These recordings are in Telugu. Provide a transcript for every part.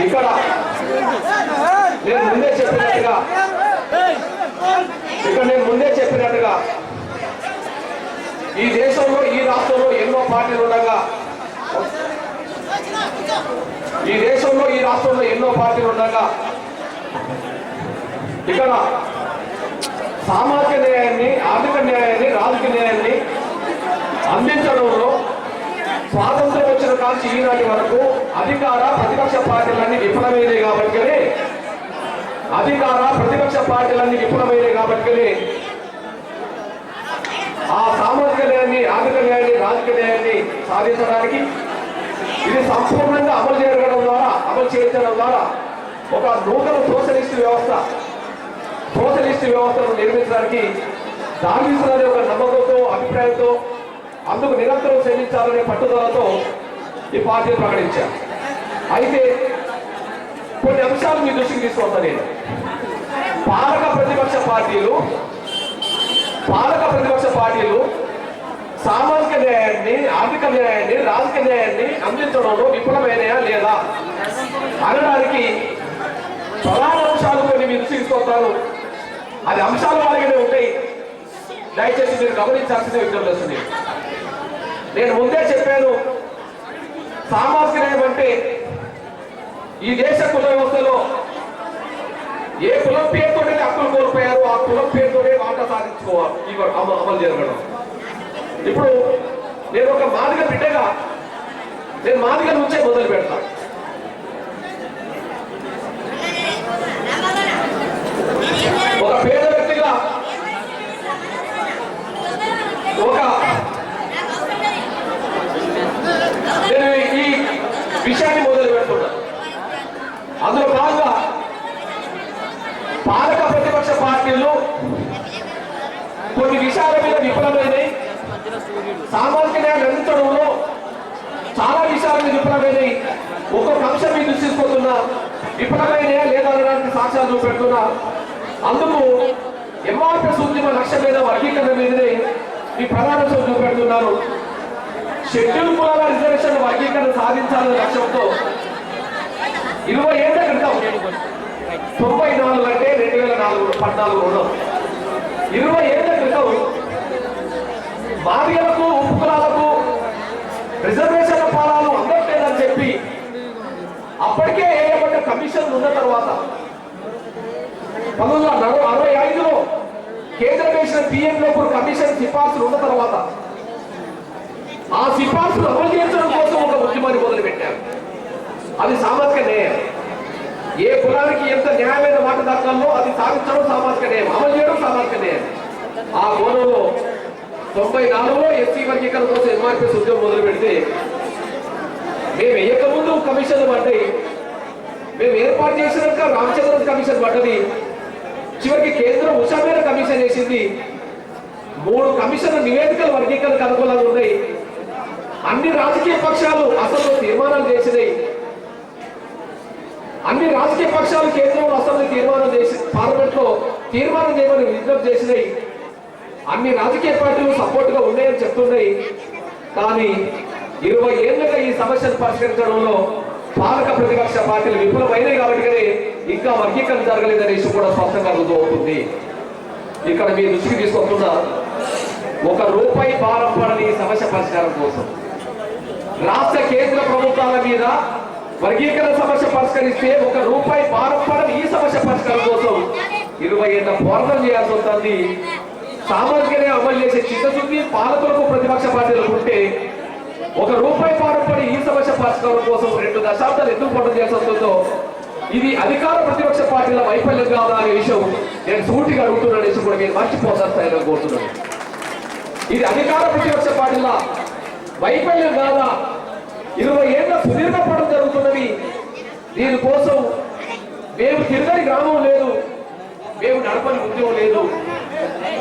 ఇక్కడ నేను ముందే చెప్పినట్టుగా ఈ దేశంలో ఈ రాష్ట్రంలో ఎన్నో పార్టీలు ఉండగా ఇక్కడ సామాజిక న్యాయాన్ని, ఆర్థిక న్యాయాన్ని, రాజకీయ న్యాయాన్ని అందించడంలో స్వాతంత్రం వచ్చిన కాల్చి ఈనాటి వరకు అధికార ప్రతిపక్ష పార్టీలన్నీ విఫలమైనవి కాబట్టి ఆ సామాజిక న్యాయాన్ని, ఆర్థిక న్యాయాన్ని, రాజకీయ న్యాయాన్ని సాధించడానికి ఇది సంపూర్ణంగా అమలు చేయించడం ద్వారా ఒక నూతన సోషలిస్ట్ వ్యవస్థను నిర్మించడానికి దారితీస్తున్నది ఒక నమ్మకంతో, అభిప్రాయంతో, అందుకు నిరంతరం శ్రమించాలనే పట్టుదలతో ఈ పార్టీలు ప్రకటించారు. అయితే కొన్ని అంశాలు మీ దృష్టికి తీసుకొస్తా. నేను పాలక ప్రతిపక్ష పార్టీలు సామాజిక న్యాయాన్ని, ఆర్థిక న్యాయాన్ని, రాజకీయ న్యాయాన్ని అందించడంలో విఫలమైనయా లేదా అనడానికి ప్రధాన అంశాలు కొన్ని మీ దృష్టికి తీసుకొస్తాను. అది అంశాలు వారిగానే ఉంటాయి, దయచేసి మీరు గమనించాల్సిందే విజ్ఞప్తి చేస్తుంది. నేను ముందే చెప్పాను, సామాజిక న్యాయం అంటే ఈ దేశ కుల వ్యవస్థలో ఏ కులం పేరుతోనే హక్కులు కోల్పోయారో ఆ కులం పేరుతోనే వాటా సాధించుకోవాలి, అమలు జరగడం. ఇప్పుడు నేను ఒక మాదిగ బిడ్డగా నేను మాదిగ నుంచే మొదలు పెడతాను. ఒక పేద వ్యక్తిగా నేను ఈ విషయాన్ని మొదలు పెడుతున్నా. అందులో భాగంగా పాలక ప్రతిపక్ష పార్టీలు కొన్ని విషయాల మీద విఫలమైనవి, సామాజిక న్యాయం అందించడంలో చాలా విషయాల మీద విఫలమైనవి. ఒక్కొక్క అంశం మీద తీసుకొస్తున్నా, విఫలమైనయా లేదా అనడానికి సాక్ష్యాలు చూపెడుతున్నా. అందుకు ఎంఆర్పీఎస్ ఉద్యమ లక్ష్యం మీద వర్గీకరణ మీదనే ఈ ప్రధానంశం చూపెడుతున్నారు. షెడ్యూల్ కులాల రిజర్వేషన్ వర్గీకరణ సాధించాలనే లక్ష్యంతో 20 ఏళ్ల క్రితం 94 అంటే 2014 ఉన్నాం. 20 ఏళ్ల క్రితం మాదిగలకు, ఉప్పు కులాలకు రిజర్వేషన్ల ఫలాలు అందట్లేదని చెప్పి అప్పటికే వేయబడ్డ కమిషన్ ఉన్న తర్వాత 1965లో కేంద్రం వేసిన పిఎంలో కమిషన్ సిఫార్సులు ఉన్న తర్వాత ఆ సిఫార్సులు అమలు చేయించడం కోసం ఒక ఉద్యమాన్ని మొదలుపెట్టారు. అది సామాజిక న్యాయం. ఏ కులానికి ఎంత న్యాయమైన మాట దక్కాలో అది సాధించడం సామాజిక న్యాయం, అమలు చేయడం సామాజిక న్యాయం. ఆ కోణంలో 94లో ఎస్సీ వర్గీకరణ కోసం ఎంఆర్పీఎస్ ఉద్యమం మొదలు పెడితే మేము వేయకముందు కమిషన్లు పడ్డాయి. మేము ఏర్పాటు చేసినాక రామచంద్రన్ కమిషన్ పడ్డది. చివరికి కేంద్రం ఉషా మీద కమిషన్ వేసింది. 3 కమిషన్ నివేదికలు వర్గీకరణకు అనుకూలంగా ఉన్నాయి. అన్ని రాజకీయ పక్షాలు అసలు తీర్మానాలు చేసినాయి. అన్ని రాజకీయ పక్షాలు కేంద్రంలో అసెంబ్లీ తీర్మానం చేసి పార్లమెంట్ లో తీర్మానం చేయమని విజ్ఞప్తి చేసినాయి. అన్ని రాజకీయ పార్టీలు సపోర్ట్ గా ఉన్నాయని చెప్తున్నాయి. కానీ 20 ఏళ్లుగా ఈ సమస్యను పరిష్కరించడంలో పాలక ప్రతిపక్ష పార్టీలు విఫలమైనవి కాబట్టి ఇంకా వర్గీకరణ జరగలేదనే విషయం కూడా స్పష్టంగా రుజువు అవుతుంది. ఇక్కడ మీ దృష్టికి తీసుకొస్తున్న ₹1 భారం పడని ఈ సమస్య పరిష్కారం కోసం రాష్ట్ర కేంద్ర ప్రభుత్వాల మీద వర్గీకరణ సమస్య పరిష్కరిస్తే ₹1 భారం పడని ఈ సమస్య పరిష్కారం కోసం 20 ఏళ్ల పోరాటం చేయాల్సి వస్తుంది. సామాజికంగా అమలు చేసే చిత్తశుద్ధి పాలకులకు ప్రతిపక్ష పార్టీలకు ఉంటే ₹1 భారం పడి ఈ సమస్య పరిష్కారం కోసం 2 దశాబ్దాలు ఎందుకు పోరాటం చేయాల్సి వస్తుందో ఇది అధికార ప్రతిపక్ష పార్టీల వైఫల్యం కాదా అనే విషయం నేను సూటిగా అడుగుతున్న విషయం కూడా మీరు మర్చిపోతాను స్థాయిలో కోరుతున్నాను. ఇది అధికార ప్రతిపక్ష పార్టీల వైఫల్యం కాదా? 20 ఏళ్ల సుదీర్ఘ పోరాటం జరుగుతున్నది. దీనికోసం మేము తిరగని గ్రామం లేదు, మేము నడపని ఉద్యోగం లేదు,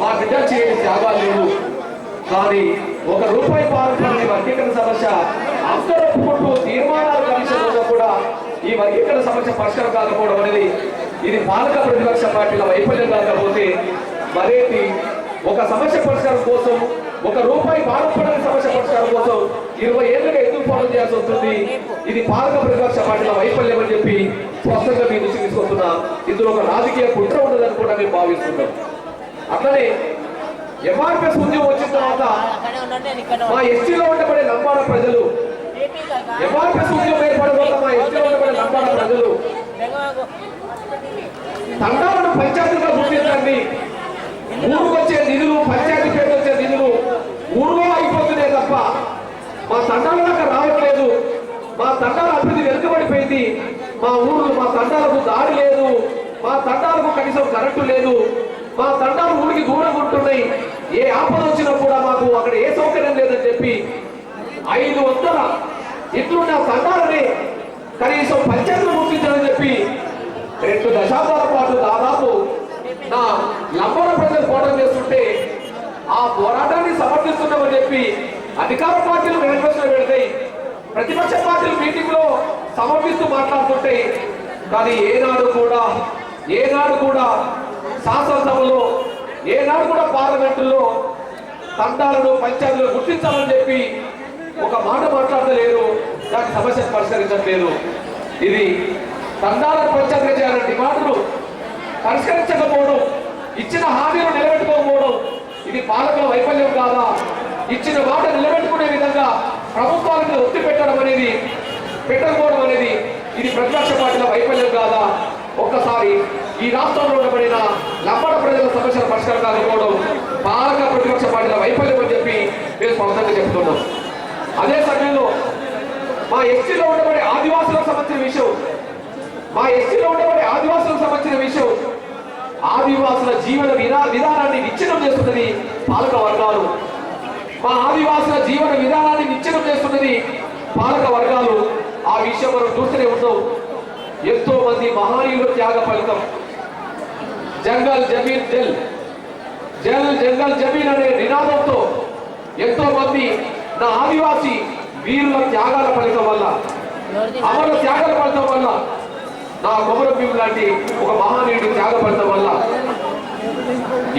మా బిడ్డలు చేయని త్యాగాలు లేవు. కానీ ₹1 పాల్పడిన వర్గీకరణ సమస్య అందరూ ఒప్పుకుంటూ తీర్మానాలు కమిషన్ కూడా ఈ వర్గీకరణ సమస్య పరిష్కారం కాకపోవడం అనేది ఇది పాలక ప్రతిపక్ష పార్టీల వైఫల్యం కాకపోతే మరేంటి? ఒక సమస్య పరిష్కారం కోసం ఒక రూపాయి బాధపడని సమస్య పరిష్కారం కోసం 20 ఏళ్ళుగా ఎందుకు పోరాటం చేయాల్సి వస్తుంది? ఇది పాలక ప్రతిపక్ష పార్టీల వైఫల్యం అని చెప్పి స్పష్టంగా మీ దృష్టికి తీసుకొస్తున్నా. ఇందులో ఒక రాజకీయ కుట్ర ఉండదని కూడా మేము భావిస్తున్నాం. అట్లనే ఎంఆర్పిఎస్ ఉద్యమం వచ్చిన తర్వాత మా ఎస్టీలో ఉండబడే లంబాడ ప్రజలు, ఎంఆర్పిఎస్ ఉద్యమం ఏర్పడిన తర్వాత మా ఎస్టీలో ఉండబడే లంబాడ ప్రజలు తండాలను పంచాయతీగా గుర్తించండి, ఊరుకు వచ్చే నిధులు, పంచాయతీ పేరు వచ్చే నిధులు ఊరులో అయిపోతున్నాయి తప్ప మా తండాల దాకా రావట్లేదు, మా తండాల అభివృద్ధి వెనుకబడిపోయింది, మా ఊరు మా తండాలకు దారి లేదు, మా తండాలకు కనీసం కరెంటు లేదు, మా తండాలు ఊరికి దూరంగా ఉంటున్నాయి, ఏ ఆపద వచ్చినా కూడా మాకు అక్కడ ఏ సౌకర్యం లేదని చెప్పి 500 ఇట్లున్న తండాలని కనీసం పంచాయతీలు గుర్తించాలని చెప్పి 2 దశాబ్దాల పాటు దాదాపు నా లంబాడ ప్రజలు పోరాటం చేస్తుంటే ఆ పోరాటాన్ని సమర్థిస్తున్నామని చెప్పి అధికార పార్టీలు మేనిఫెస్టో పెడతాయి, ప్రతిపక్ష పార్టీలు మీటింగ్ లో సమర్పిస్తూ మాట్లాడుతుంటాయి. కానీ ఏనాడు కూడా శాసనసభలో, ఏనాడు కూడా పార్లమెంటులో తండాలను పంచాయతీలు గుర్తించాలని చెప్పి ఒక మాట మాట్లాడలేరు, దాని సమస్యను పరిష్కరించట్లేదు. ఇది తండాలను పంచాయతీగా చేయాలనే డిమాండ్లు పరిష్కరించకపోవడం, ఇచ్చిన హామీలు నిలబెట్టుకోకపోవడం ఇది పాలకుల వైఫల్యం కాదా? ఇచ్చిన మాట నిలబెట్టుకునే విధంగా ప్రభుత్వాల మీద ఒత్తి పెట్టకపోవడం అనేది ఇది ప్రతిపక్ష పార్టీల వైఫల్యం కాదా? ఒక్కసారి ఈ రాష్ట్రంలో ఉండబడిన లంబాడ ప్రజల సమస్యల పరిష్కారం కాకపోవడం పాలక ప్రతిపక్ష పార్టీల వైఫల్యం అని చెప్పి మేము స్పష్టంగా చెప్తున్నాం. అదే సమయంలో మా ఎస్టీలో ఉండబడే ఆదివాసులకు సంబంధించిన విషయం, ఆదివాసుల జీవన విధానాన్ని విచ్ఛిన్నం చేస్తున్నది పాలక వర్గాలు. మా ఆదివాసుల జీవన విధానాన్ని విచ్ఛిన్నం చేస్తున్నది పాలక వర్గాలు. ఆ విషయం మనం చూస్తూనే ఉన్నాం. ఎంతో మంది మహనీయుల త్యాగ ఫలితం జంగల్ జమీన్ జంగల్ జమీన్ అనే నినాదంతో ఎంతో మంది నా ఆదివాసి వీరుల త్యాగాల ఫలితం వల్ల, అమరుల త్యాగాల ఫలితం వల్ల, నా కొమరం భీం లాంటి ఒక మహానీయుడి త్యాగ ఫలితం వల్ల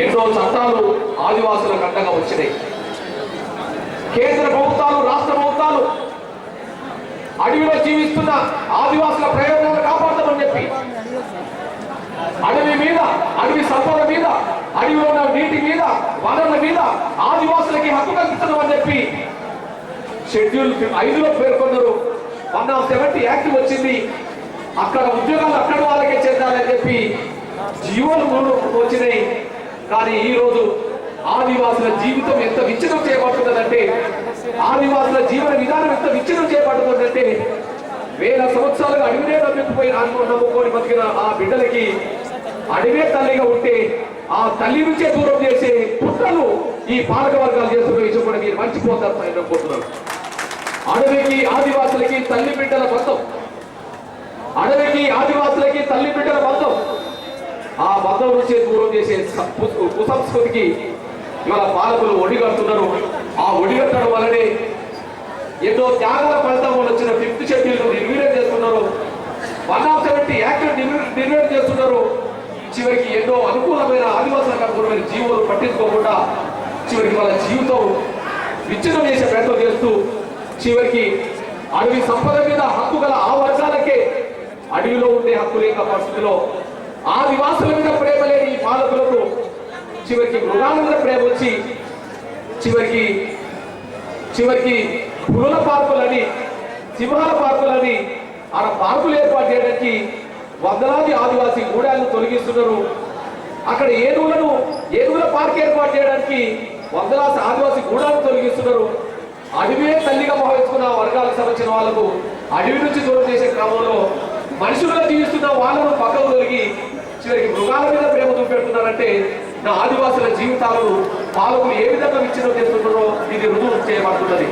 ఎన్నో చట్టాలు ఆదివాసులకు అండగా వచ్చినాయి. కేంద్ర ప్రభుత్వాలు, రాష్ట్ర ప్రభుత్వాలు అడవిలో జీవిస్తున్న ఆదివాసుల ప్రయోజనాలను కాపాడతామని చెప్పి అడవి మీద, అడవి సంపద మీద, అడవిలో ఉన్న నీటి మీద, వనరుల మీద ఆదివాసులకి హక్కు కల్పిస్తున్నామని చెప్పి షెడ్యూల్ 5లో పేర్కొన్నారు. 170 యాక్ట్ వచ్చింది. అక్కడ ఉద్యోగాలు అక్కడ వాళ్ళకే చెందాలని చెప్పి జీవోలు వచ్చినాయి. కానీ ఈ రోజు ఆదివాసుల జీవితం ఎంత విచ్ఛిన్నం చేయబడుతున్నదంటే, ఆదివాసుల జీవన విధానం ఎంత విచ్ఛిన్నం చేయబడుతుందంటే, వేల సంవత్సరాలుగా అడవినే నమ్ముకొని బతికిన ఆ బిడ్డలకి అడవే తల్లిగా ఉంటే ఆ తల్లి నుంచే దూరం చేసే పుట్టలు ఈ పాలక వర్గాలు చేస్తున్న విషయం కూడా మీరు మర్చిపోతారు అనుకుంటున్నారు. అడవికి ఆదివాసులకి తల్లి బిడ్డల బంధం, అడవికి ఆదివాసులకి తల్లి బిడ్డల బంధం, ఆ బంధం నుంచే దూరం చేసే కుసంస్కృతికి ఇవాళ పాలకులు ఒడిగడుతున్నారు. ఆ ఒడిగట్టడం వల్లనే ఎన్నో త్యాగాల ఫలితం వల్ల వచ్చిన 5th షెడ్యూల్ నిర్వీర్యం చేస్తున్నారు. 170 యాక్ట్ నిర్వీర్యం చేస్తున్నారు. చివరికి ఎన్నో అనుకూలమైన ఆదివాసులకు అనుకూలమైన జీవులు పట్టించుకోకుండా చివరికి వాళ్ళ జీవితం విచ్ఛిన్నం చేసే ప్రయత్నం చేస్తూ చివరికి అడవి సంపద మీద హక్కు గల ఆ వర్గాలకే అడవిలో ఉండే హక్కు లేక పరిస్థితిలో ఆదివాసుల మీద ప్రేమ లేని ఈ పాలకులకు చివరికి మృగాల మీద ప్రేమ వచ్చి చివరికి పులుల పార్కులని, సింహాల పార్కులని ఆడ పార్కులు ఏర్పాటు చేయడానికి వందలాది ఆదివాసీ గూడాలను తొలగిస్తున్నారు. అక్కడ ఏనుగుల పార్క్ ఏర్పాటు చేయడానికి వందలాది ఆదివాసీ గూడాలను తొలగిస్తున్నారు. అడవినే తల్లిగా భావించుకున్న వర్గాలకు సంబంధించిన వాళ్ళకు అడవి నుంచి దూరం చేసే క్రమంలో మనుషులుగా జీవిస్తున్న వాళ్ళను పక్కకు తొలగి చివరికి మృగాల మీద ప్రేమ చూపెడుతున్నారంటే నా ఆదివాసుల జీవితాలను పాలకులు ఏ విధంగా విచ్ఛిన్నం చేస్తున్నారో ఇది రుజువు చేయబడుతున్నది.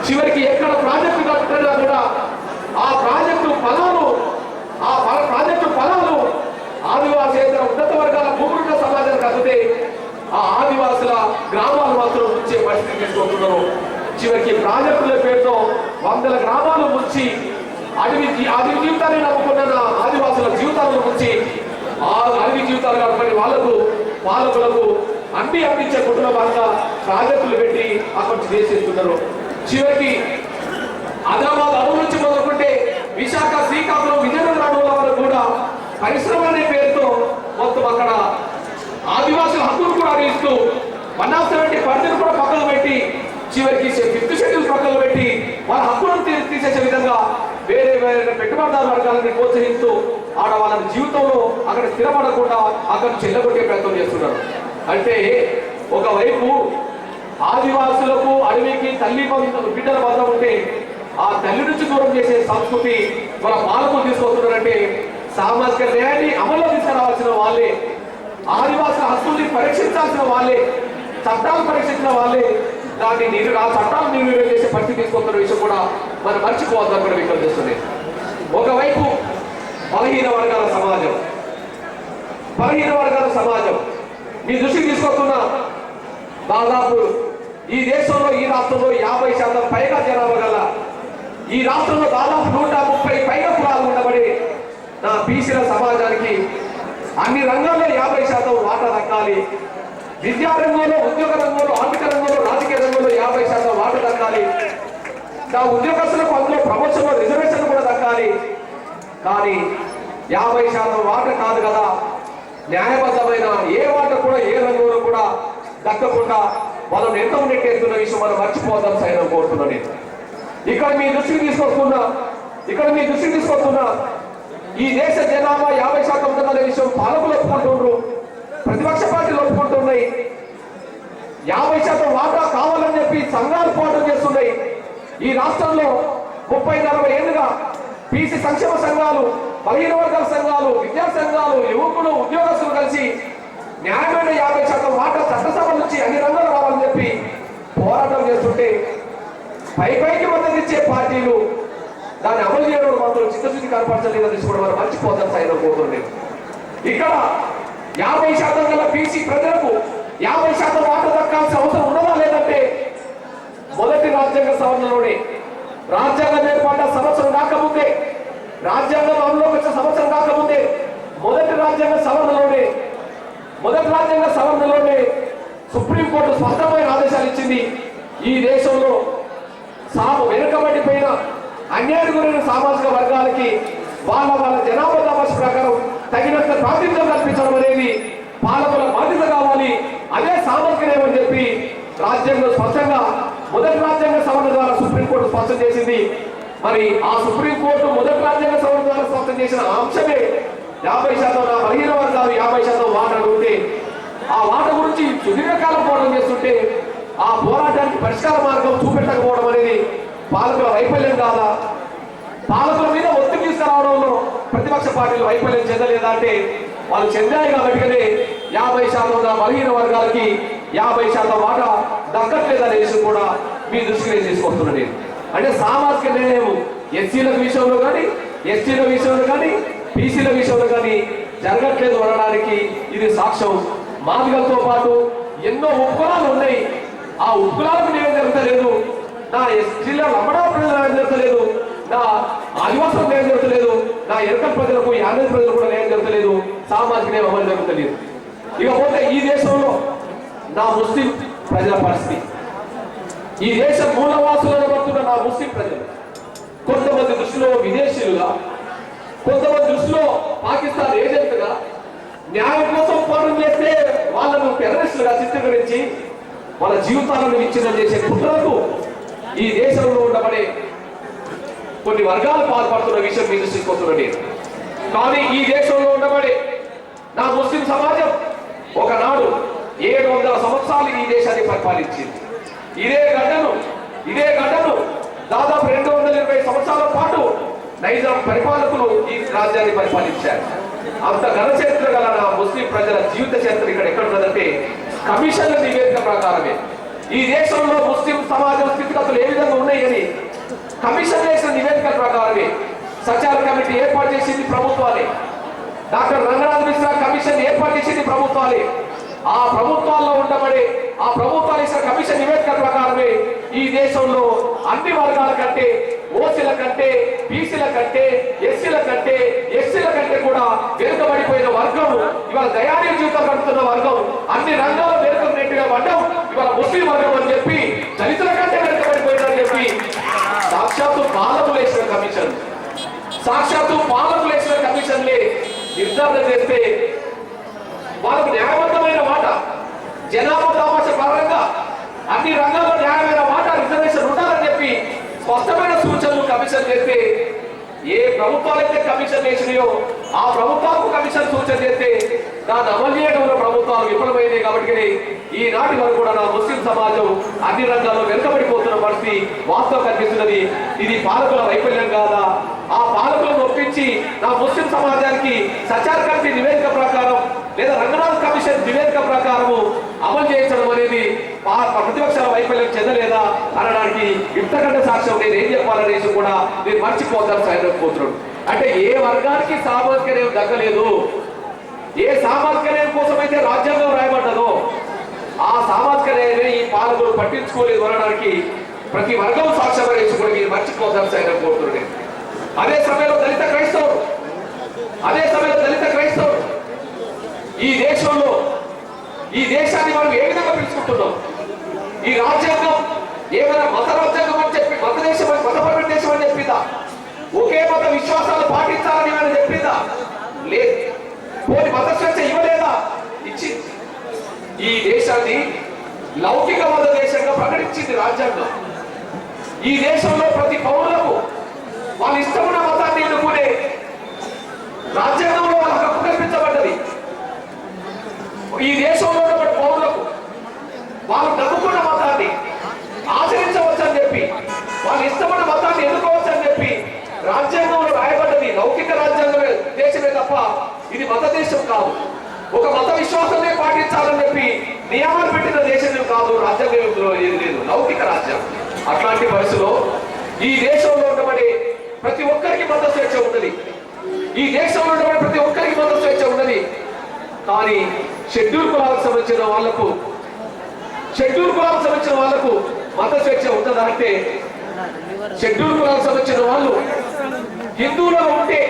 చివరికి ఎక్కడ ప్రాజెక్టు కట్టినా కూడా ఆ ప్రాజెక్టు ఫలాలు ఆదివాసేతర ఉన్నత వర్గాల భూములున్న సమాజానికి అందితే ఆ ఆదివాసుల గ్రామాలు మాత్రం ముంచే పరిస్థితి తీసుకుంటున్నారు. చివరికి ప్రాజెక్టుల పేరుతో 100 గ్రామాలు ముంచి అడవి జీవితాన్ని నమ్ముకున్న ఆదివాసుల జీవితాలను ముంచి ఆ అడవి జీవితాలు కాబట్టి పాలకులకు అన్ని అందించే కుటుంబ భాగంగా ప్రాజెక్టులు పెట్టి అక్కడ చేసేస్తున్నారు. చివరికి ఆదిలాబాద్ అడవు నుంచి మొదలుకుంటే విశాఖ, శ్రీకాకుళం, విజయనగరం అడవుల వరకు కూడా పరిశ్రమ అనే పేరుతో మొత్తం అక్కడ ఆదివాసుల హక్కులు కూడా అందిస్తూ 170 పరిధిని కూడా పక్కన పెట్టి చివరికి 5th షెడ్యూల్ పక్కన పెట్టి వాళ్ళ హక్కులను తీసేసే విధంగా వేరే వేరే పెట్టుబడిదారు వర్గాలని ప్రోత్సహిస్తూ వాళ్ళ జీవితంలో అక్కడ స్థిరపడకుండా అక్కడ చెల్లగొట్టే ప్రయత్నం చేస్తున్నారు. అంటే ఒకవైపు ఆదివాసులకు అడవికి తల్లి బిడ్డల బంధం ఉంటే ఆ తల్లి నుంచి దూరం చేసే సంస్కృతి మన పాలకులు తీసుకొస్తున్నారంటే సామాజిక న్యాయాన్ని అమల్లో తీసుకురావాల్సిన వాళ్ళే, ఆదివాసుల హక్కుల్ని పరీక్షించాల్సిన వాళ్ళే, చట్టాలు పరీక్షించిన వాళ్ళే దాన్ని ఆ చట్టాలు నిర్వీర్యం చేసే పరిస్థితి తీసుకొస్తున్న విషయం కూడా మనం మర్చిపోవద్దని కూడా విజ్ఞప్తి చేస్తుంది. ఒకవైపు బలహీన వర్గాల సమాజం మీ దృష్టికి తీసుకొస్తున్న దాదాపు ఈ దేశంలో ఈ రాష్ట్రంలో 50% పైగా జనాభా గల ఈ రాష్ట్రంలో దాదాపు 130 పైగా కులాలు ఉండబడి నా బీసీల సమాజానికి అన్ని రంగాల్లో 50% వాటా దక్కాలి. విద్యా రంగంలో, ఉద్యోగ రంగంలో, ఆర్థిక రంగంలో, రాజకీయ రంగంలో 50% వాటా దక్కాలి. నా ఉద్యోగస్తులకు అందులో ప్రమోషన్లో రిజర్వేషన్ కూడా దక్కాలి. కానీ 50% వాటా కాదు కదా, న్యాయబద్ధమైన ఏ వాటా కూడా ఏ రంగంలో కూడా దక్కకుండా వాళ్ళని ఎంత నెట్టేస్తున్న విషయం మనం మర్చిపోదాం సైతం కోరుతున్నాను. ఇక్కడ మీ దృష్టికి తీసుకొస్తున్నా ఈ దేశ జనాభా 50% ఉంటుందనే విషయం పాలకులు ఒప్పుకుంటున్నారు, ప్రతిపక్ష పార్టీలు ఒప్పుకుంటున్నాయి. 50% వాటా కావాలని చెప్పి సంఘాలు పోరాటం చేస్తున్నాయి. ఈ రాష్ట్రంలో 30-40 ఏళ్ళుగా బీసీ సంక్షేమ సంఘాలు, బలహీన వర్గాల సంఘాలు, విద్యా సంఘాలు, యువకులు, ఉద్యోగస్తులు కలిసి న్యాయమైన 50% వాటా చట్టసభ నుంచి అన్ని రంగాలు రావాలని చెప్పి పోరాటం చేస్తుంటే పైకి మద్దతు ఇచ్చే పార్టీలు దాన్ని అమలు చేయడం మాత్రం చిత్తశుద్ధి కనపరచలేదని కూడా మనం మర్చిపోతాం సైతం పోతుంది. ఇక్కడ 50% గల బీసీ ప్రజలకు 50% వాటా దక్కాల్సిన అవసరం ఉన్నదా లేదంటే మొదటి రాజ్యాంగ సవరణలోనే, రాజ్యాంగం ఏర్పడ్డ సంవత్సరం కాకముందే, రాజ్యాంగం అమలులోకి వచ్చిన సంవత్సరం కాకముందే మొదటి రాజ్యాంగ సవరణలోనే సుప్రీంకోర్టు స్పష్టమైన ఆదేశాలు ఇచ్చింది. ఈ దేశంలో వెనుకబడిపోయిన అన్యాయానికి గురైన సామాజిక వర్గాలకి వాళ్ళ జనాభా దామాష ప్రకారం తగినంత ప్రాతినిధ్యం కల్పించడం అనేది పాలకుల బాధ్యత కావాలి. అదే సామాజిక న్యాయం అని చెప్పి రాజ్యాంగం స్పష్టంగా మొదటి రాజ్యాంగ సవరణ ద్వారా సుప్రీంకోర్టు స్పష్టం చేసింది. మరి ఆ సుప్రీంకోర్టు మొదటి రాజ్యాంగ సవరణ ద్వారా స్పష్టం చేసిన అంశమే 50% నా బలహీన వర్గాలు 50% వాటా ఉంటే ఆ వాటా గురించి సుదీర్ఘకాలం పోరాటం చేస్తుంటే ఆ పోరాటానికి పరిష్కార మార్గం చూపెట్టకపోవడం అనేది పాలకుల వైఫల్యం కాదా? పాలకుల మీద ఒత్తిడి తీసుకురావడంలో ప్రతిపక్ష పార్టీలు వైఫల్యం చెందలేదా అంటే వాళ్ళు చెందాయి కాబట్టినే 50% ఉన్న బలహీన వర్గాలకి 50% వాటా దక్కట్లేదనే విషయం కూడా మీ దృష్టికి నేను తీసుకొస్తున్నాను. నేను అంటే సామాజిక న్యాయం ఎస్సీల విషయంలో కానీ, ఎస్టీల విషయంలో కానీ, బీసీల విషయంలో కానీ జరగట్లేదు అనడానికి ఇది సాక్ష్యం. మాదిగలతో పాటు ఎన్నో ఉపకులాలు ఉన్నాయి. ఆ ఉపకులాలకు న్యాయం జరగలేదు, నా ఎస్టీల లంబడా ప్రజలు న్యాయం జరగలేదు, నా ఆదివాసులకు న్యాయం జరగలేదు, నా ఎరకల ప్రజలకు యాదవ ప్రజలకు కూడా న్యాయం జరగలేదు, సామాజిక న్యాయం అమలు జరుగుతలేదు. ఇకపోతే ఈ దేశంలో నా ముస్లిం ప్రజల పరిస్థితి, ఈ దేశ మూలవాసులను పడుతున్న నా ముస్లిం ప్రజలు కొంతమంది దృష్టిలో విదేశీయులుగా, కొంతమంది దృష్టిలో పాకిస్తాన్ ఏజెంట్గా న్యాయం కోసం పోరాటం చేస్తే వాళ్ళను టెర్రరిస్టులుగా చిత్రీకరించి వాళ్ళ జీవితాలను విచ్ఛిన్నం చేసే కుట్రలకు ఈ దేశంలో ఉండబడే కొన్ని వర్గాలు పాల్పడుతున్న విషయం మీ దృష్టికి వస్తున్నది. కానీ ఈ దేశంలో ఉండబడే నా ముస్లిం సమాజం ఒకనాడు 700 సంవత్సరాలు ఈ దేశాన్ని పరిపాలించింది. ఇదే గడ్డను దాదాపు 220 సంవత్సరాల పాటు నైజాం పరిపాలకులు ఈ రాజ్యాన్ని పరిపాలించారు. అంత ఘన చరిత్ర గల నా ముస్లిం ప్రజల జీవిత చరిత్ర ఇక్కడ ఎక్కడ ఉన్నదంటే కమిషన్ల నివేదిక ప్రకారమే. ఈ దేశంలో ముస్లిం సమాజం స్థితిగతులు ఏ విధంగా ఉన్నాయని కమిషన్ చేసిన నివేదిక ప్రకారమే సచార కమిటీ ఏర్పాటు చేసింది ప్రభుత్వాలే, డాక్టర్ రంగనాథ్ మిశ్రా కమిషన్ ఏర్పాటు చేసింది ప్రభుత్వాలే. ఆ ప్రభుత్వాల్లో ఉండబడే ఆ ప్రభుత్వాలు ఇచ్చిన కమిషన్ నివేదిక ప్రకారమే ఈ దేశంలో అన్ని వర్గాల కంటే, ఓసీల కంటే, బీసీల కంటే, ఎస్సీల కంటే, ఎస్సీల కంటే కూడా వెనుకబడిపోయిన వర్గం, ఇవాళ దయానీయ జీవితం గడుపుతున్న వర్గం, అన్ని రంగాల్లో వెనుకబడ్డావు, ఇవాళ ముస్లిం వర్గం అని చెప్పి దళితుల కంటే వెనుకబడిపోయిందని చెప్పి సాక్షాత్తు పాలకులేసిన కమిషన్, సాక్షాత్తు పాలకులేసిన కమిషన్లే నిర్ధారణ చేస్తే వాళ్ళకు న్యాయబద్ధమైన మాట, జనాభా దామాష పరంగా అన్ని రంగాల్లో న్యాయమైన మాట రిజర్వేషన్ ఉండాలని చెప్పి స్పష్టమైన సూచనలు కమిషన్ చేస్తే, ఏ ప్రభుత్వాలైతే కమిషన్ వేసినాయో ఆ ప్రభుత్వాలకు కమిషన్ సూచన చేస్తే దాన్ని అమలు చేయడంలో ప్రభుత్వాలు విఫలమైనాయి. కాబట్టి ఈనాటి వరకు కూడా నా ముస్లిం సమాజం అన్ని రంగాల్లో వెనుకబడిపోతున్న పరిస్థితి వాస్తవం కనిపిస్తున్నది. ఇది పాలకుల వైఫల్యం కాదా? ఆ పాలకులను ఒప్పించి నా ముస్లిం సమాజానికి సచార్ కమిటీ నివేదిక ప్రకారం లేదా రంగనాథ్ కమిషన్ నివేదిక ప్రకారము అమలు చేయించడం అనేది ప్రతిపక్షాల వైఫల్యం చెందలేదా అనడానికి ఇంతకంటే సాక్ష్యం నేను ఏం చెప్పాలనేసి కూడా నేను మర్చిపోతాను సైనికపోతున్నాడు. అంటే ఏ వర్గానికి సామాజిక న్యాయం దక్కలేదు, ఏ సామాజిక న్యాయం కోసం అయితే రాజ్యాంగం రాయబడ్డదో ఆ సామాజిక న్యాయమే ఈ పాలకులు పట్టించుకోలేదు అనడానికి ప్రతి వర్గం సాక్ష్యం అనేసి కూడా మీరు మర్చిపోతారు సైనికపోతున్నాడు. అదే సమయంలో దళిత క్రైస్తవులు, అదే సమయంలో దళిత క్రైస్తవులు ఈ దేశంలో ఈ దేశాన్ని మనం ఏ విధంగా పిలుచుకుంటున్నాం? ఈ రాజ్యాంగం ఏమైనా మత రాజ్యాంగం అని చెప్పి మత దేశం మతపరమైన దేశం అని చెప్పిందా? ఒకే మత విశ్వాసాలు పాటించాలని ఏమైనా చెప్పిందా? లేదు. పోని మత స్వేచ్ఛ ఇవ్వలేదా? ఇచ్చింది. ఈ దేశాన్ని లౌకిక మత దేశంగా ప్రకటించింది రాజ్యాంగం. ఈ దేశంలో ప్రతి పౌరులకు వాళ్ళ ఇష్టమైన మతాన్ని ఎన్నుకునే రాజ్యాంగంలో వాళ్ళ హక్కు కల్పించబడ్డది. ఈ దేశంలో ఉన్నటువంటి పౌరులకు వాళ్ళు నమ్ముకున్న మతాన్ని ఆచరించవచ్చని చెప్పి వాళ్ళు ఇష్టమైన మతాన్ని ఎన్నుకోవచ్చని చెప్పి రాజ్యాంగంలో రాయబడ్డది. లౌకిక రాజ్యాంగమే దేశమే తప్ప ఇది మత దేశం కాదు. ఒక మత విశ్వాసాన్ని పాటించాలని చెప్పి నియమాలు పెట్టిన దేశం కాదు, రాజ్యాంగంలో ఏది లేదు, లౌకిక రాజ్యాంగం. అట్లాంటి పరిస్థితిలో ఈ దేశంలో ఉండబడే ప్రతి ఒక్కరికి మత స్వేచ్ఛ ఉన్నది. ఈ దేశంలో ఉండబడే ప్రతి ఒక్కరికి మత స్వేచ్ఛ ఉన్నది. కానీ షెడ్యూల్ కులాలకు సంబంధించిన వాళ్లకు మత స్వేచ్ఛ ఉంటుందా అంటే, షెడ్యూల్ కులాలకు సంబంధించిన వాళ్ళు హిందువులుగా ఉంటే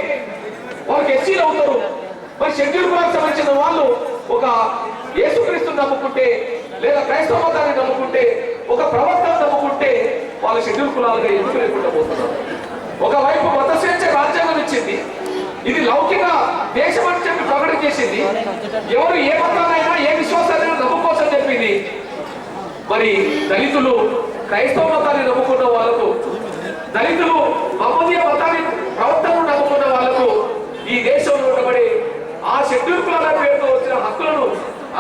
వాళ్ళకి ఎస్సీలు అవుతారు. మరి షెడ్యూల్ కులాలకు సంబంధించిన వాళ్ళు ఒక యేసుక్రీస్తుని నమ్ముకుంటే లేదా క్రైస్తవ మతాన్ని నమ్ముకుంటే ఒక ప్రవక్తను నమ్ముకుంటే వాళ్ళు షెడ్యూల్ కులాలుగా ఎందుకు లేకుండా పోతున్నారు? ఒకవైపు మత స్వేచ్ఛ రాజ్యాంగం ఇచ్చింది, ఇది లౌకిక దేశం అని చెప్పి ప్రకటన చేసింది. ఎవరు ఏ మతాన్నైనా ఏ విశ్వాసాన్ని నమ్ముకోవచ్చని చెప్పింది. మరి దళితులు క్రైస్తవ మతాన్ని నమ్ముకున్న వాళ్ళకు, దళితులు మహమ్మదీయ మతాన్ని ప్రవర్తనను నమ్ముకున్న వాళ్ళకు ఈ దేశంలో ఉండబడి ఆ షెడ్యూల్ కులాల పేరుతో వచ్చిన హక్కులను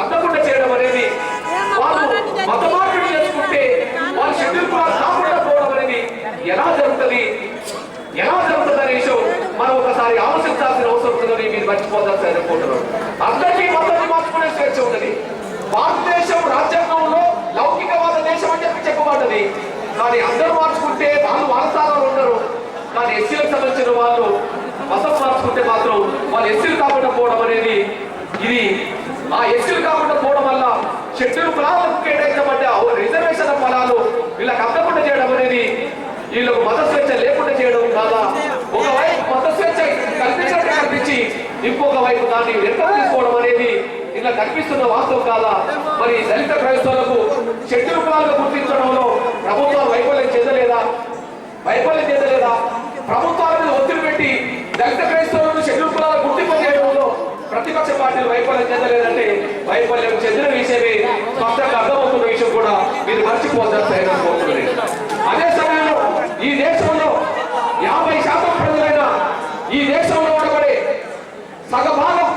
అందకుండా చేయడం అనేది, వాళ్ళు మత మార్పిడి చేసుకుంటే వాళ్ళు షెడ్యూల్ కులాలు కాకుండా పోవడం అనేది ఎలా జరుగుతుంది అనే విషయం మనం ఒకసారి ఆలోచించాల్సిన అవసరం ఉందని మీరు మర్చిపోతారు అనుకుంటున్నారు. అందరికీ మతాన్ని మార్చుకునే స్వేచ్ఛ ఉన్నది. భారతదేశం రాజ్యాంగంలో లౌకికవాద దేశం అని చెప్పి చెప్పబడ్డది. కానీ అందరూ మార్చుకుంటే వాళ్ళు వాళ్ళ స్థానంలో ఉండరు. కానీ ఎస్సీలకు సంబంధించిన వాళ్ళు మతం మార్చుకుంటే మాత్రం వాళ్ళు ఎస్సీలు కాకుండా పోవడం అనేది, ఇది ఆ ఎస్సీలు కాకుండా పోవడం వల్ల షెడ్యూల్ కులాలకు కేటాయించబడ్డ రిజర్వేషన్ ఫలాలు వీళ్ళకి అందకుండా చేయడం అనేది, వీళ్ళకు మత స్వేచ్ఛ లేకుండా చేయడం కాదా? ఒకవైపు మత స్వేచ్ఛ కల్పించినట్టు కల్పించి ఇంకొక వైపు దాన్ని వ్యర్థం తీసుకోవడం అనేది ఇలా కనిపిస్తున్న వాస్తవం కాదా? మరి దళిత క్రైస్తవులకు షెడ్యూల్ కులాలుగా గుర్తించడంలో ప్రభుత్వం వైఫల్యం చెందలేదా? ప్రభుత్వాల మీద ఒత్తిడి పెట్టి దళిత క్రైస్తవులను షెడ్యూల్ కులాల గుర్తింపు చేయడంలో ప్రతిపక్ష పార్టీలు వైఫల్యం చెందలేదంటే వైఫల్యం చెందిన విషయమే స్పష్టంగా అర్థమవుతున్న విషయం కూడా మీరు మర్చిపోతారు. అదే సమయంలో ఈ దేశంలో 50% ప్రజలైన ఈ దేశంలో ఉండబడే సగభాగం,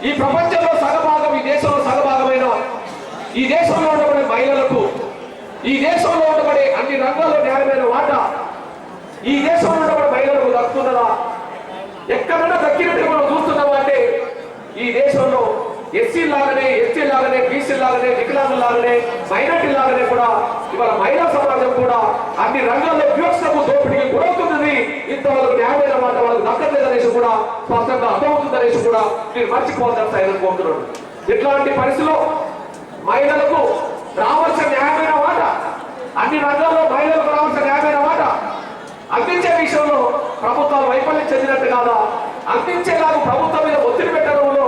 ఈ ప్రపంచంలో సగభాగం, ఈ దేశంలో సగభాగమైన ఈ దేశంలో ఉండబడే మహిళలకు, ఈ దేశంలో ఉండబడే అన్ని రంగాల్లో న్యాయమైన వాటా ఈ దేశంలో ఉండబడే మహిళలకు దక్కుతున్నదా? ఎక్కడైనా దక్కినట్టు మనం చూస్తున్నాం అంటే ఈ దేశంలో ఎస్సీ లాగానే బీసీ లాగానే వికలాంగుల లాగానే మైనార్టీ లాగానే కూడా ఇవాళ మహిళా సమాజం కూడా అన్ని రంగాల్లో వివక్షకు దోపిడీకి గురవుతున్నది. ఇంతవరకు న్యాయమైన మాట వాళ్ళకి దక్కలేదనేసి కూడా స్పష్టంగా అర్థమవుతుందనేసి కూడా మీరు మర్చిపోతారు అనుకుంటున్నాడు. ఇట్లాంటి పరిస్థితిలో మహిళలకు రావాల్సిన న్యాయమైన మాట, అన్ని రంగాల్లో మహిళలకు రావాల్సిన న్యాయమైన మాట అందించే విషయంలో ప్రభుత్వాలు వైఫల్యం చెందినట్టు కాదా? అందించేలాగా ప్రభుత్వం మీద ఒత్తిడి పెట్టడంలో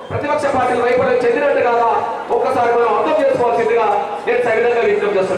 ప్రతిపక్ష పార్టీలు వైఫల్యం చెందినట్టు కాదా? ఒక ఒక్కసారి మనం అర్థం చేసుకోవాల్సిందిగా నేను సవిధంగా విజ్ఞప్తి చేస్తున్నాను.